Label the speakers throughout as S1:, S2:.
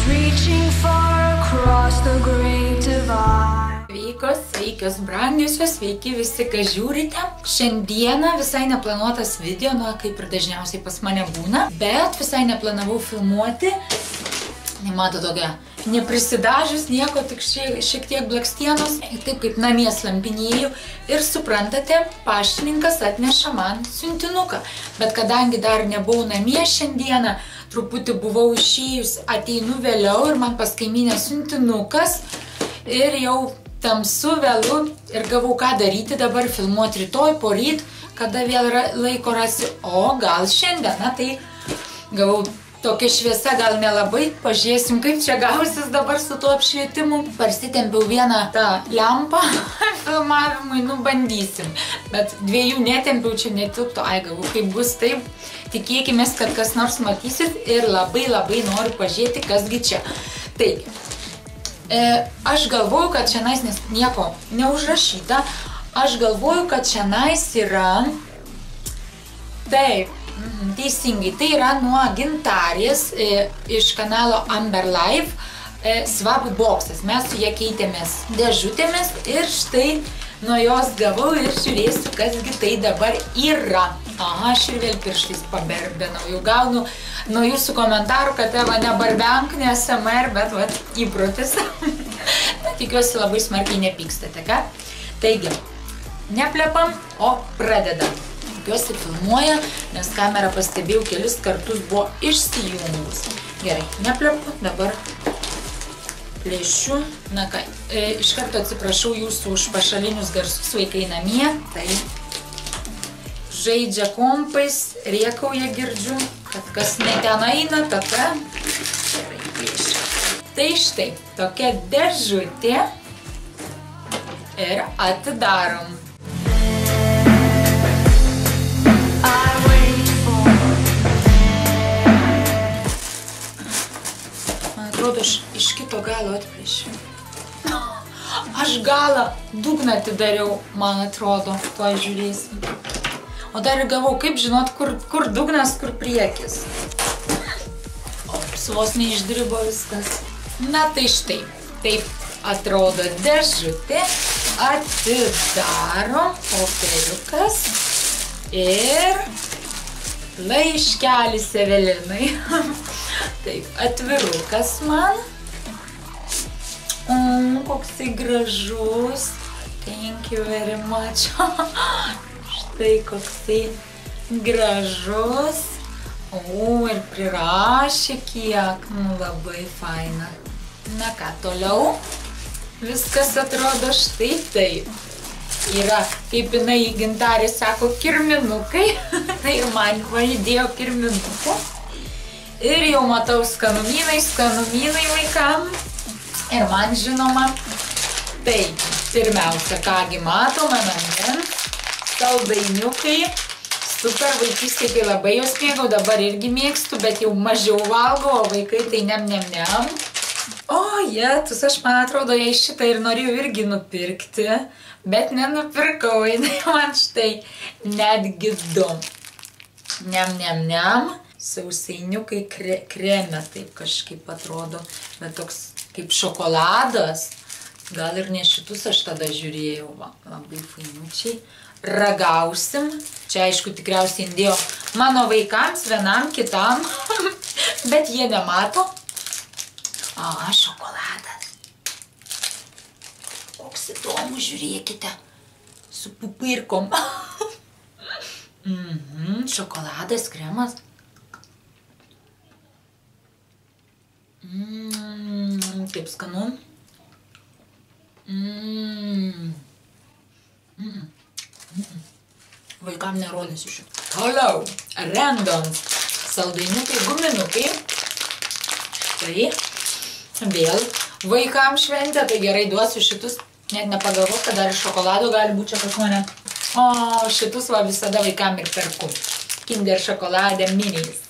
S1: reaching far across the great divide.
S2: Sveikios brangiusios, sveiki visi, kas žiūrite. Šiandieną visai neplanuotas video, kaip ir dažniausiai pas mane būna, bet visai neplanavau filmuoti. Nemato tokia neprisidažius nieko, tik šiek tiek blakstienos, taip kaip namie slampinėjau. Ir suprantate, paštininkas atneša man siuntinuką. Bet kadangi dar nebuvau namie šiandieną, truputį buvau išėjus, ateinu vėliau ir man pas kaimynę siuntinukas. Ir jau tamsu, vėlu ir gavau ką daryti dabar, filmuoti rytoj, poryt, kada vėl laiko rasi, o gal šiandien, tai gavau tokia šviesa, gal nelabai, pažiūrėsim, kaip čia gausis dabar su tuo apšvietimu. Parsitempiau vieną tą lempą filmavimui, bandysim, bet dviejų netempiau, čia netilptų, gavau, kaip bus taip, tikėkimės, kad kas nors matysit ir labai noriu pažiūrėti, kasgi čia. Taigi, aš galvoju, kad šiandien nieko neužrašyta, aš galvoju, kad šiandien yra, taip, teisingai, tai yra nuo Gintarės iš kanalo Amber Life Swap boxas. Mes su ją keitėmės dėžutėmis ir štai nuo jos gavau ir žiūrėsiu, kasgi tai dabar yra. Aha, aš ir vėl pirštais paberbenau, jau gaunu nuo jūsų komentarų, kad Eva nebarbenk, ne SMR, bet įprotis. Tikiuosi labai smarkiai nepykstate, ką? Taigi, neplepam, o pradedam. Tikiuosi filmuoja, nes kamera pastebėjau kelis kartus buvo išsijungus. Gerai, neplepu, dabar plėšiu. Na ką, iš karto atsiprašau jūsų už pašalinius garsus, vaikai namie. Tai žaidžia kompais, riekauja girdžiu, kad kas ne ten eina, tada gerai plėšiu. Tai štai, tokia dėžutė ir atidarom. Atrodo, aš iš kito galo atplėšiu. Aš galą dugną atidariau, man atrodo, tuoj žiūrėsim. O dar ir gavau, kaip žinot, kur dugnas, kur priekis. Ops, vos neišdribo viskas. Na tai štai, taip atrodo dėžutė, atidaro popieriukas ir laiškelis Evelinai. Taip, atvirukas man. Koksai gražus. Thank you very much. Štai koksai gražus. Ir prirašė kiek. Labai faina. Na ką, toliau. Viskas atrodo štai taip. Yra, kaip jinai Gintarė sako, kirminukai. Tai ir man įdėjo kirminukų. Ir jau matau skanumynai vaikam. Ir man žinoma. Tai, pirmiausia, kągi matome namie. Saldainiukai. Super, vaikystėje tai labai jos mėgau, dabar irgi mėgstu, bet jau mažiau valgau, o vaikai tai nem. O, jetus, aš man atrodo, jei šitą ir norėjau irgi nupirkti, bet nenupirkau, jinai man štai netgi du. Nem. Sausainiukai kreme, taip kažkaip atrodo, bet toks kaip šokoladas. Gal ir ne šitus aš tada žiūrėjau, labai fainučiai. Ragausim. Čia aišku tikriausiai indėjo mano vaikams, vienam, kitam, bet jie nemato. Šokoladas. Koks įdomus, žiūrėkite, su pupirkom. Šokoladas, kremas. Kaip skanu. Vaikam nerodysiu šitą. Toliau, randoms. Saldainiukai, guminukai. Štai. Vėl vaikam šventė, tai gerai duosiu šitus. Net nepagalvos, kad dar iš šokolado gali būti čia kažko ne. O, šitus va visada vaikam ir perku. Kinder šokolade minis.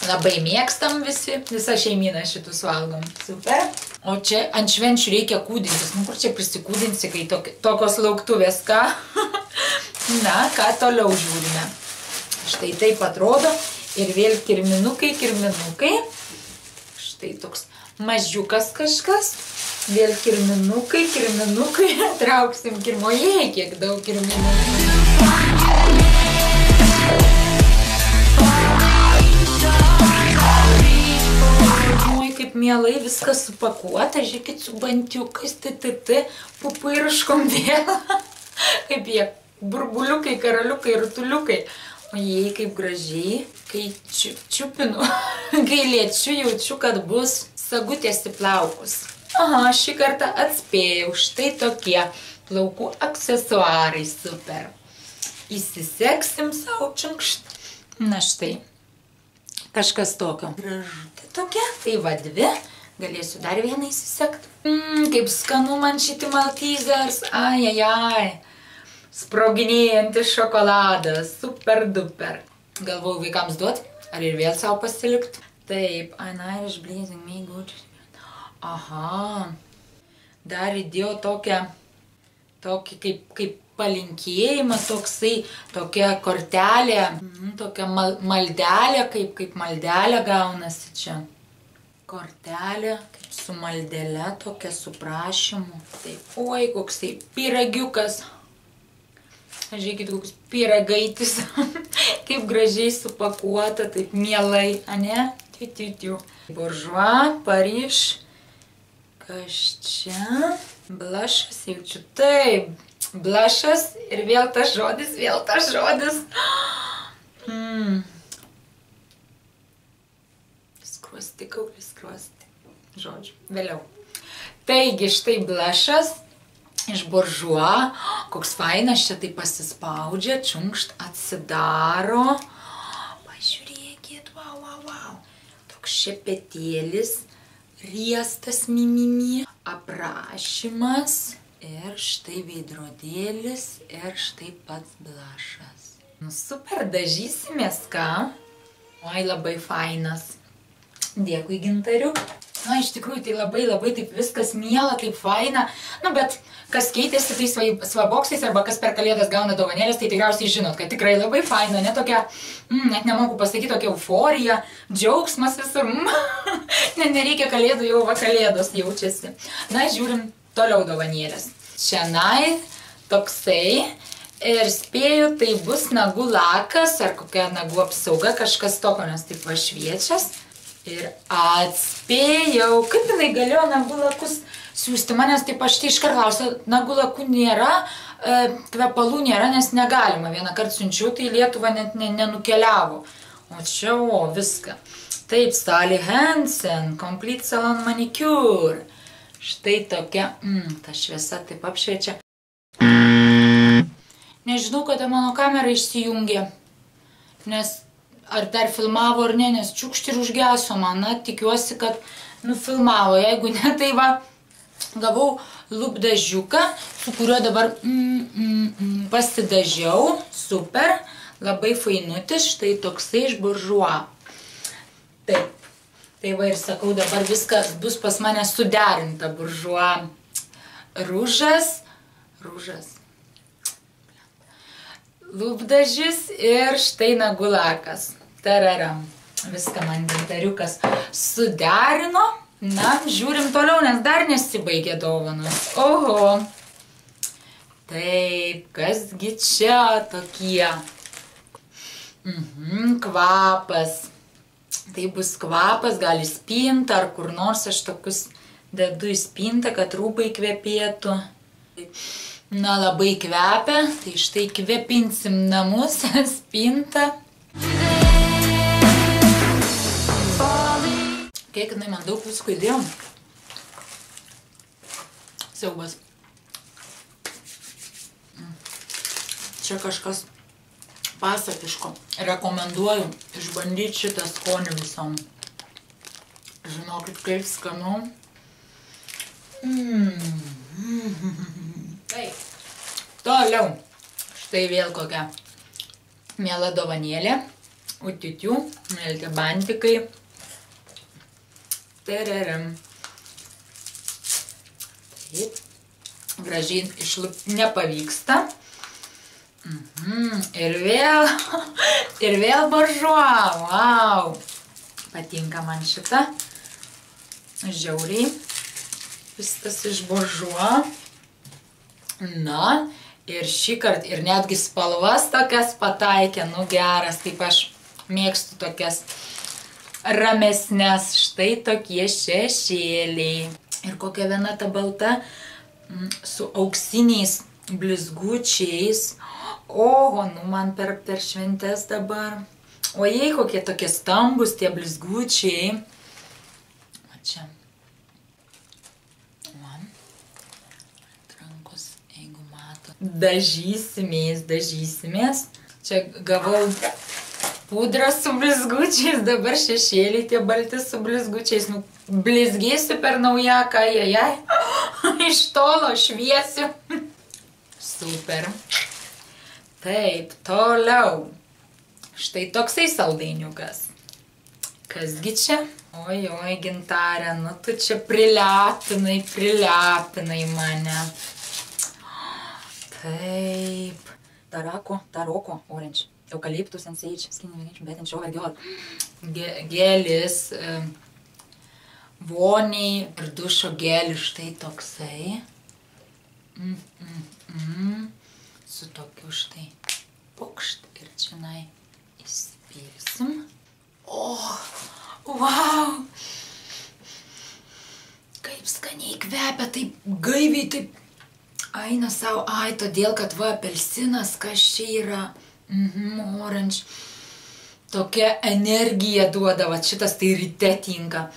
S2: Labai mėgstam visa šeimyna šitus valgom. Super. O čia ant švenčių reikia kūdintis. Kur čia prisikūdinsi, kai tokios lauktuvės, ką? Na, ką toliau žiūrime. Štai taip atrodo. Ir vėl kirminukai. štai toks mažiukas kažkas. Vėl kirminukai, trauksim kirmoje, kiek daug kirminukų. Kaip mielai viskas supakuota, žiūrėkit, su bantiukais, pupirškom vėl. Kaip jie, burbuliukai, karaliukai, rutuliukai. O jei kaip gražiai, kai čiupinu, kai liečiu, jaučiu, kad bus sagutės į plaukus. Aha, šį kartą atspėjau, štai tokie plaukų aksesuarai, super. Įsiseksim savo čiunkšt. Na štai, kažkas tokio. Gražutė tokia, tai va dvi, galėsiu dar vieną įsisekti. Kaip skanu man šiti Maltesers, ai. Sproginėjantis šokoladas, super duper. Galvoju vaikams duot, ar ir vėl savo pasilikt? Taip, an Irish Blazing Me Good. Aha, dar įdėjau tokį kaip palinkėjimą, tokia kortelė, tokia maldelė, kaip maldelė gaunasi čia. Kortelė, kaip su maldelė, tokia su prašymu. Taip, oi, koksai pyragiukas. Žiūrėkit, koks pyragaitis, kaip gražiai supakuota, taip mielai, ane? Bourjois, Paryž, kas čia? Blushas, jaučiu, taip, blushas ir vėl tas žodis. Skruosti, kaulis, skruosti, žodžiu, vėliau. Taigi, štai blushas. Iš Bourjois, koks fainas čia tai pasispaudžia, čiunkšt, atsidaro. Pažiūrėkit, wow. Toks šepetėlis, riestas mimimi, aprašymas ir štai veidrodėlis ir štai pats blushas. Nu super, dažysimės, ką? Oi, labai fainas. Dėkui, Gintariu. Na, iš tikrųjų, tai labai taip viskas miela, taip faina. Nu, bet kas keitėsi tais svaboksais arba kas per kalėdas gauna dovanėlės, tai tikriausiai žinot, kad tikrai labai faina, ne tokia, net nemoku pasakyti, tokia euforija, džiaugsmas visur. Nereikia kalėdų, jau va kalėdos jaučiasi. Na, žiūrim toliau dovanėlės. Šiandien toksai ir spėju, tai bus nagų lakas ar kokia nagų apsauga, kažkas tokio, nes taip va šviečias. Ir atspėjau, kaip jinai galėjo nagų lakus siūsti manęs, taip aš tai iškart klausiu, nagų lakų nėra, kvepalų nėra, nes negalima. Vieną kartą siunčiau, tai Lietuva net nenukeliavo. O čia, viską. Taip, Sally Hansen, Complete Salon Manicure. Štai tokia, ta šviesa taip apšviečia. Nežinau, kada mano kamera išsijungė, nes ar dar filmavo ar ne, nes čiukšt ir užgeso man, na, tikiuosi, kad nufilmavo, jeigu ne, tai va, gavau lūpdažiuką, su kuriuo dabar pasidažiau, super, labai fainutis, štai toksai iš Bourjois. Taip, tai va ir sakau, dabar viskas bus pas mane suderinta, Bourjois rūžas, lūpdažis ir štai nagų lakas. Tararam. Viską man Gintariukas suderino. Na, žiūrim toliau, nes dar nesibaigė dovanos. Oho. Taip, kasgi čia tokie? Kvapas. Tai bus kvapas, gal į spintą ar kur nors aš tokius dedu į spintą, kad rūbai kvepėtų. Na, labai kvepia, tai štai kvepinsim namus, spintą. Kiek jinai man daug visko įdėjom. Siaubas. Čia kažkas pasakiško. Rekomenduoju išbandyti šitą skonį visom. Žinokit, kaip skanu. Taip. Toliau. Štai vėl kokia miela dovanėlė. Utiutių, mėlti bantikai. Tararam. Taip. Gražiai išlupti nepavyksta. Ir vėl Bourjois. Wow. Patinka man šita. Žiauriai. Viskas iš buržuo. Na, ir šį kartą, ir netgi spalvas tokias pataikė, nu geras, kaip aš mėgstu tokias ramesnės, štai tokie šešėliai. Ir kokia viena ta balta su auksiniais blizgučiais. Oho, nu man per šventes dabar. O jei kokie tokie stambus tie blizgučiai. O čia. Dažysimės. Čia gavau pudrą su blizgučiais, dabar šešėliai tie balti su blizgučiais. Nu, blizgėsiu per naujaką, jai. Iš tolo šviesiu. Super. Taip, toliau. Štai toksai saldainiukas. Kasgi čia? Oi, Gintarė, nu tu čia prilepinai mane. Taip. Taroko, orange. Eucalyptus and sage, skin bed and shower girl. Gelis, voniai ir dušo gelis, štai toksai. Su tokiu štai pukšt ir čionai įsipilsim. Wow! Kaip skaniai kvepia, taip gaiviai, taip eina savo, todėl, kad va, apelsinas, kas čia yra, orange, tokia energija duoda, va, šitas tai ryte tinka.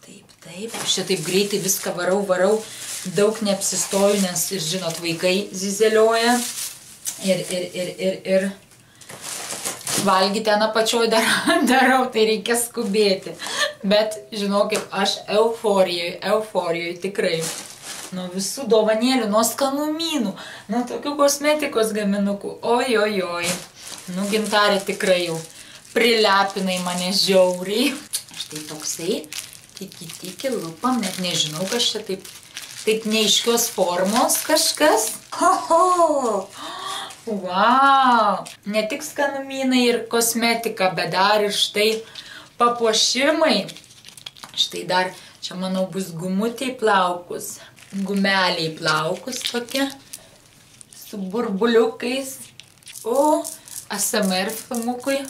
S2: Taip, aš čia taip greitai viską varau, daug neapsistoju, nes, ir žinot, vaikai zizelioja ir valgyti ten apačioj darau, tai reikia skubėti. Bet, žinokit, aš euforijoj tikrai. Nuo visų dovanėlių, nuo skanumynų, nuo tokių kosmetikos gaminukų. Oi. Nu, Gintarė tikrai jau prilepinai mane žiauriai. Štai toksai, tiki, lupam, net nežinau, kas čia taip neaiškios formos kažkas. Wow! Ne tik skanumynai ir kosmetika, bet dar ir štai papuošimai. Štai dar, čia manau bus gumutė plaukus. Gumeliai plaukus tokie, su burbuliukais. O, ASMR filmukui.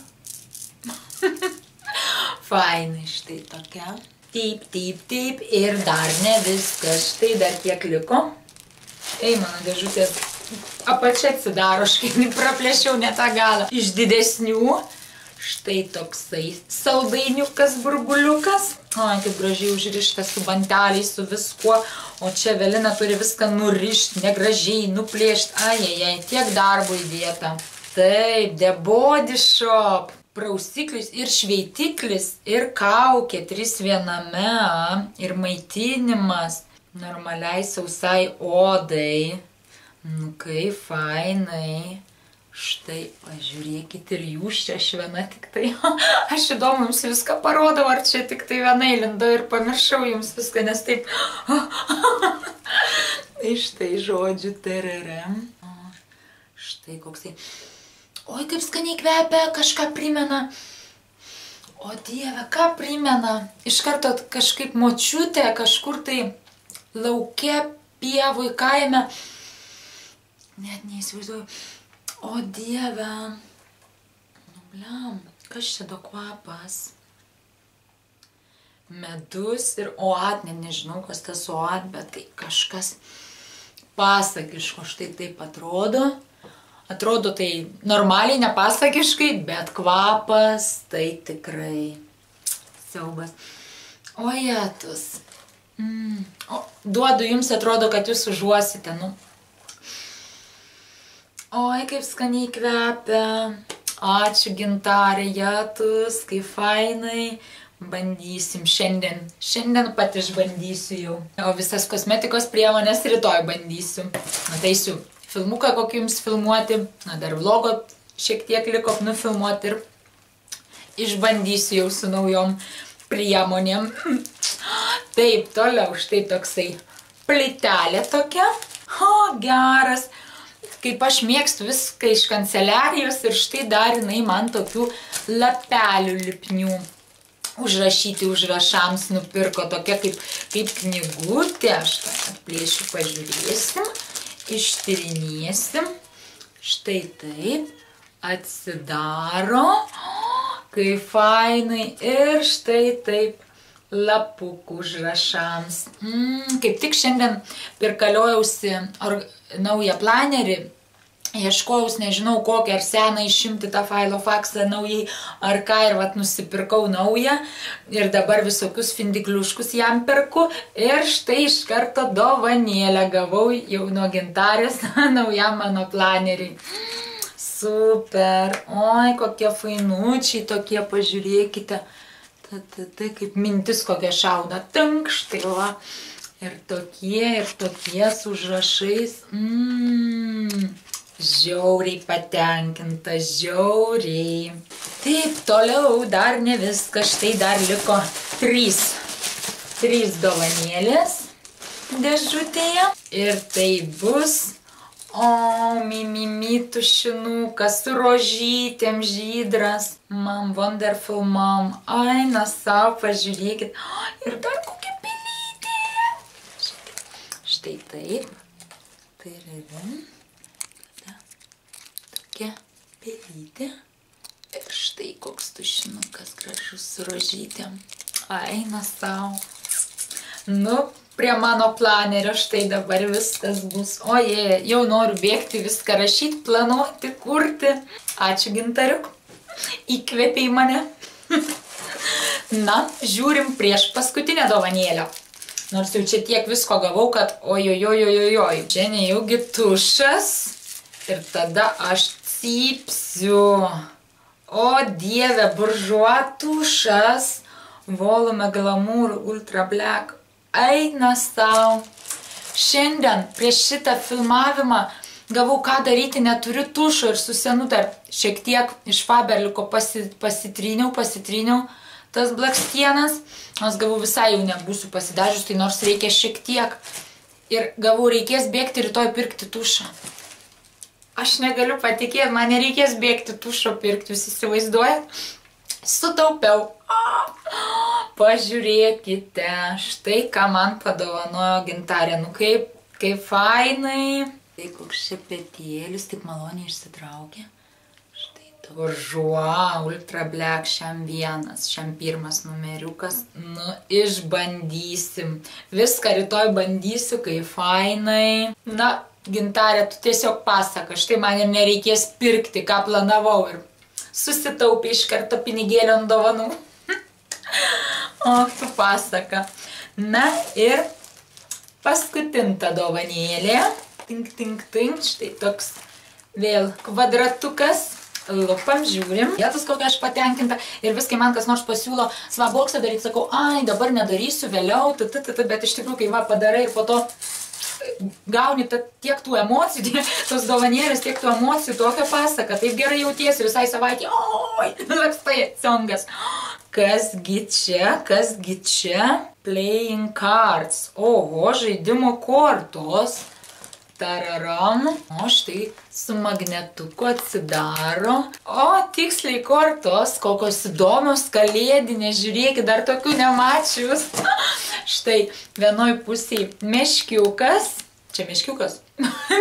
S2: Fainai, štai tokia. Taip. Ir dar ne viskas. Štai dar kiek liko. Mano dėžutės apačia atsidaro, aš kaip praplėšiau ne tą galą. Iš didesnių. Štai toksai saldainiukas, burbuliukas. Kaip gražiai užrištas su banteliais, su viskuo. O čia Evelina turi viską nurišti, negražiai, nuplėšti. Tiek darbo įdėta. Taip, The Body Shop. Prausiklis ir šveitiklis, ir kaukė, 3 viename. Ir maitinimas normaliai sausai odai. Nu, kaip fainai. Štai, pažiūrėkit, ir jūs čia, aš viena tik tai. Aš įdomu jums viską parodau, ar čia tik tai viena įlindo ir pamiršau jums viską, nes taip. Tai štai žodžiu TRRM. Štai koksai. Oi, kaip skaniai kvepia, kažką primena. O Dieve, ką primena? Iš karto kažkaip močiutė, kažkur tai lauke, pievoj, kaime. Net neįsivaizduoju. O Dieve, nu bliam, kas čia do kvapas? Medus ir oat, nežinau, kas tas oat, bet tai kažkas pasakiško, štai taip atrodo. Atrodo tai normaliai, nepasakiškai, bet kvapas tai tikrai siaubas. O jetus. Duodu jums, atrodo, kad jūs užuosite, nu. Oi, kaip skaniai kvepia. Ačiū Gintarė, jetus, kaip fainai. Bandysim šiandien. Šiandien pat išbandysiu jau. O visas kosmetikos priemonės rytoj bandysiu. Ateisiu filmuką kokį jums filmuoti. Dar vlogo šiek tiek liko nufilmuoti ir išbandysiu jau su naujom priemonėm. Taip, toliau štai toksai plytelė tokia. O, geras. Kaip aš mėgstu viską iš kanceliarijos ir štai dar jinai man tokių lapelių lipnių. užrašyti užrašams nupirko, tokia kaip knygutė. Aš tą atplėšiu, pažiūrėsim, ištyrinėsim. Štai taip, atsidaro, kaip fainai, ir štai taip, lapukų užrašams. Kaip tik šiandien pirkaliojausi naują planerį, ieškojaus, nežinau kokią, ar seną išimti tą failo faksą naujai, ar ką, ir vat nusipirkau naują, ir dabar visokius findikliuškus jam perku, ir štai iš karto dovanėlę gavau jau nuo Gintarės naujam mano planeriai. Super, oi, kokie fainučiai tokie, pažiūrėkite, tai kaip mintis kokia šauna, tank, štai va, ir tokie su užrašais, žiauriai patenkinta, žiauriai. Taip, toliau dar ne viskas, štai dar liko 3 dovanėlės dėžutėje. Ir tai bus, mimimi tušinukas su rožytėm, žydras. Mom, wonderful mom. Ai, na savo, pažiūrėkit. Ir dar kokia pelytė. Štai taip. Tai yra. Pelytė. Ir štai koks tušinukas gražus su rožytėm. Eina savo. Nu, prie mano planerio štai dabar viskas bus. Oje, jau noriu bėgti, viską rašyti, planuoti, kurti. Ačiū, Gintariuk. Įkvėpei mane. Na, žiūrim prieš paskutinę dovanėlę. Nors jau čia tiek visko gavau, kad ojojojojojoj. Čia nejaugi tušas. Ir tada aš cypsiu. O dieve, buržuo tušas. Volume Glamour Ultra Black. Eina sau. Šiandien prieš šitą filmavimą gavau ką daryti, neturiu tušo, ir su senutė šiek tiek iš Faberliko pasitryniau tas blakstienas. Nors gavau visai jau nebūsiu pasidažius, tai nors reikia šiek tiek. Ir gavau, reikės bėgti rytoj pirkti tušą. Aš negaliu patikėti, man nereikės bėgti tušo pirkti, jūs įsivaizduojat? Sutaupiau. Pažiūrėkite, štai ką man padovanojo Gintarė. Nu kaip fainai. Tai koks šepetėlis, tik maloniai išsitraukė. Štai buržuo Ultra Black šiam 1 numeriukas. Nu, išbandysim. Viską rytoj bandysiu, kaip fainai. Na, Gintarė, tu tiesiog pasaka, štai man ir nereikės pirkti, ką planavau, ir susitaupė iš karto pinigėlio ant dovanų. O, tu pasaka. Na ir paskutinta dovanėlė. Tink, tink, tink, štai toks vėl kvadratukas. Lupam, žiūrim. Jėtus, kokia aš patenkinta. Ir viskai man kas nors pasiūlo svaboksą daryti, sakau, ai, dabar nedarysiu, vėliau, bet iš tikrųjų, kai va padarai ir po to gauni tiek tų emocijų, tos dovanėlės, tiek tų emocijų, tokią pasaką, taip gerai jautiesi visai savaitį, oi, lakstai atsongas. Kasgi čia? Playing cards. Oho, žaidimo kortos. Tararam. O štai su magnetuku atsidaro. O, tiksliai kortos, kokios įdomios kalėdinės, žiūrėkit, dar tokių nemačius. Štai vienoj pusėje meškiukas, čia meškiukas,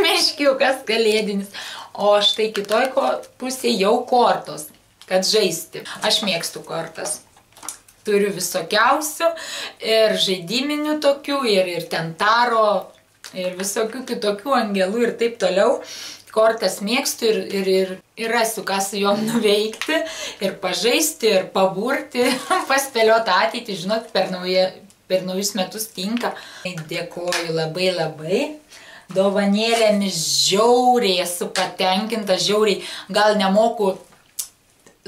S2: meškiukas kalėdinis, o štai kitoj pusėje jau kortos, kad žaisti. Aš mėgstu kortas. Turiu visokiausių ir žaidiminių tokių, ir ten taro, ir visokių kitokių angelų ir taip toliau. Kortas mėgstu ir rasiu, ką su juom nuveikti, ir pažaisti, ir paburti, paspėlioti ateitį, žinot, per naujus metus tinka. Dėkoju labai. Dovanėlėmis žiauriai esu patenkinta, žiauriai gal nemoku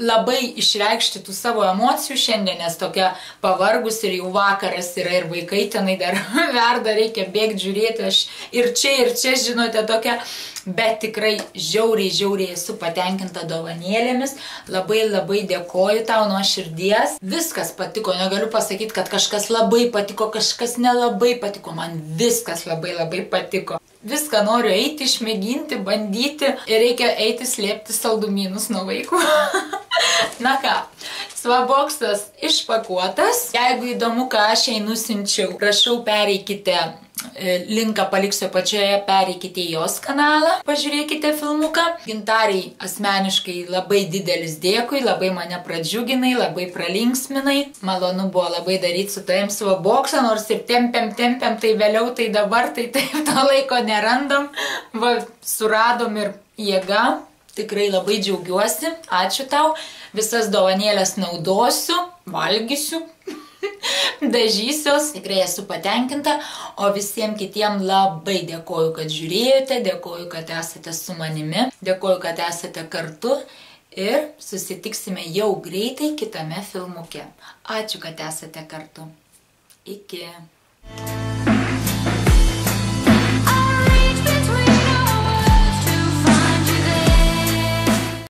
S2: labai išreikšti tų savo emocijų šiandien, nes tokia pavargus ir jau vakaras yra ir vaikai tenai dar verda, reikia bėgti žiūrėti, aš ir čia, žinote, tokia, bet tikrai žiauriai esu patenkinta dovanėlėmis, labai dėkoju tau nuo širdies, viskas patiko, negaliu pasakyti, kad kažkas labai patiko, kažkas nelabai patiko, man viskas labai patiko. viską noriu eiti, išmėginti, bandyti ir reikia eiti slėpti saldumynus nuo vaikų. Na ką, Svaboksas išpakuotas. Jeigu įdomu, ką aš jai nusinčiau, prašau pereikite, linką paliksiu apačioje, pereikite į jos kanalą, pažiūrėkite filmuką. Gintariai asmeniškai labai didelis dėkui, labai mane pradžiuginai, labai pralinksminai. Malonu buvo labai daryti su tavim Svaboksą, nors ir tempiam, tai vėliau, tai dabar, tai taip to laiko nerandam. Va, suradom ir jėga. Tikrai labai džiaugiuosi. Ačiū tau. Visas dovanėlės naudosiu, valgysiu. Dažysios, tikrai esu patenkinta, o visiems kitiems labai dėkoju, kad žiūrėjote, dėkoju, kad esate su manimi, dėkoju, kad esate kartu ir susitiksime jau greitai kitame filmuke. Ačiū, kad esate kartu. Iki.